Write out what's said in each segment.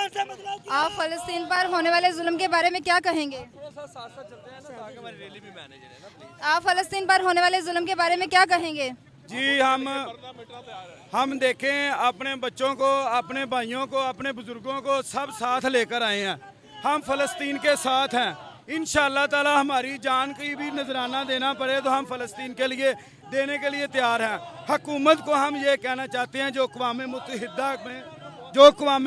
आप फलस्तीन पर होने वाले जुल्म के बारे में क्या कहेंगे? आप फलस्तीन पर होने वाले जुल्म के बारे में क्या कहेंगे? जी हम देखें, अपने बच्चों को, अपने भाइयों को, अपने बुजुर्गों को सब साथ लेकर आए हैं। हम फ़लस्तीन के साथ हैं। इंशाअल्लाह ताला हमारी जान की भी नजराना देना पड़े तो हम फ़लस्तीन के लिए देने के लिए तैयार हैं। हुकूमत को हम ये कहना चाहते हैं, जो अक़वाम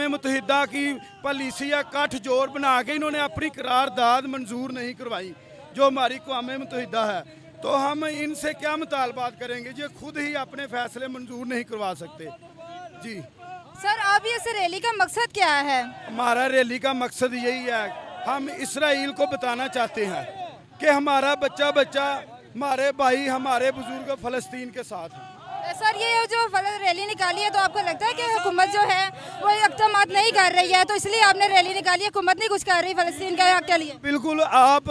मुत्तहिदा की पॉलिसी या गठजोड़ बना के इन्होंने अपनी करारदाद मंजूर नहीं करवाई, जो हमारी अक़वाम मुत्तहिदा है, तो हम इनसे क्या मुतालबात करेंगे? ये खुद ही अपने फैसले मंजूर नहीं करवा सकते। जी सर, आप इस रैली का मकसद क्या है? हमारा रैली का मकसद यही है, हम इसराइल को बताना चाहते हैं कि हमारा बच्चा हमारे भाई, हमारे बुजुर्ग फ़लस्तीन के साथ हैं। सर, ये जो रैली निकाली है तो आपको लगता है कि हुकूमत जो है वो इक़दाम नहीं कर रही है, तो इसलिए आपने रैली निकाली, हुकूमत नहीं कुछ कर रही फ़लस्तीन के हक़ के लिए? बिल्कुल, आप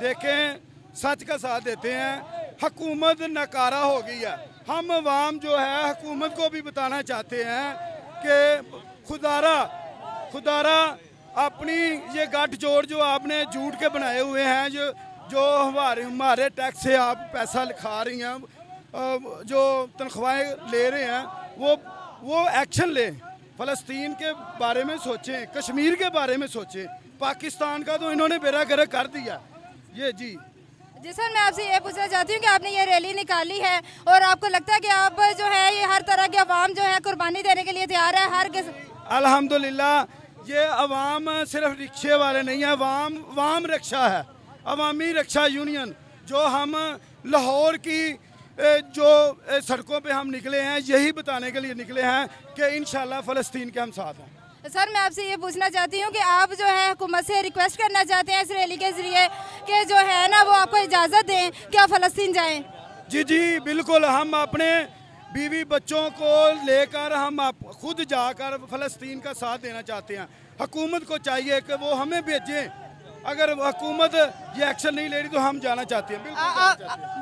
देखें, सच का साथ देते हैं, हुकूमत नकारा हो गई है। हम अवाम जो है हुकूमत को भी बताना चाहते हैं कि खुदारा अपनी ये गठजोड़ जो आपने झूठ के बनाए हुए हैं, जो हमारे टैक्स से आप पैसा खा रही हैं, जो तनख्वाहें ले रहे हैं, वो एक्शन लें। फ़लस्तीन के बारे में सोचें, कश्मीर के बारे में सोचें। पाकिस्तान का तो इन्होंने बेड़ा गर्क कर दिया। ये जी सर, मैं आपसे ये पूछना चाहती हूँ कि आपने ये रैली निकाली है और आपको लगता है कि आप जो है ये हर तरह के अवाम जो है कुर्बानी देने के लिए तैयार है? अल्हम्दुलिल्लाह, ये अवाम सिर्फ रिक्शे वाले नहीं है, अवाम रक्षा है, अवामी रक्षा यूनियन, जो हम लाहौर की जो सड़कों पे हम निकले हैं, यही बताने के लिए निकले हैं कि इंशाल्लाह फ़लस्तीन के हम साथ हैं। सर, मैं आपसे ये पूछना चाहती हूँ कि आप जो है हुकूमत से रिक्वेस्ट करना चाहते हैं इस रैली के जरिए कि जो है ना वो आपको इजाज़त दें कि आप फ़लस्तीन जाएं? जी बिल्कुल, हम अपने बीवी बच्चों को लेकर हम खुद जाकर फ़लस्तीन का साथ देना चाहते हैं। हुकूमत को चाहिए कि वो हमें भेजें। अगर हुकूमत ये एक्शन नहीं ले रही तो हम जाना चाहते हैं।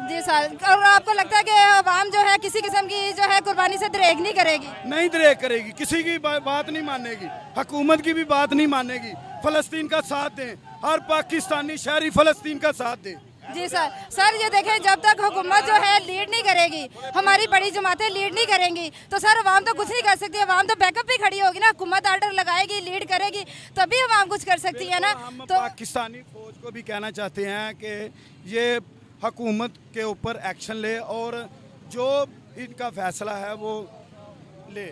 जी सर, और आपको लगता है कि अवाम जो है किसी किस्म की जो है कुर्बानी से दरेग नहीं करेगी? नहीं दरेग करेगी, किसी की बात नहीं मानेगी, हुकूमत की भी बात नहीं मानेगी। फ़लस्तीन का साथ दें, हर पाकिस्तानी शहरी फ़लस्तीन का साथ दें। जी सर, ये देखें, जब तक हुकूमत जो है लीड नहीं करेगी, हमारी बड़ी जमातें लीड नहीं करेंगी, तो सर अवाम तो कुछ नहीं कर सकती। अवाम तो बैकअप भी खड़ी होगी ना, हुकूमत आर्डर लगाएगी, लीड करेगी, तभी अवाम कुछ कर सकती है ना। हम तो पाकिस्तानी फौज को भी कहना चाहते हैं कि ये हुकूमत के ऊपर एक्शन ले और जो इनका फैसला है वो ले।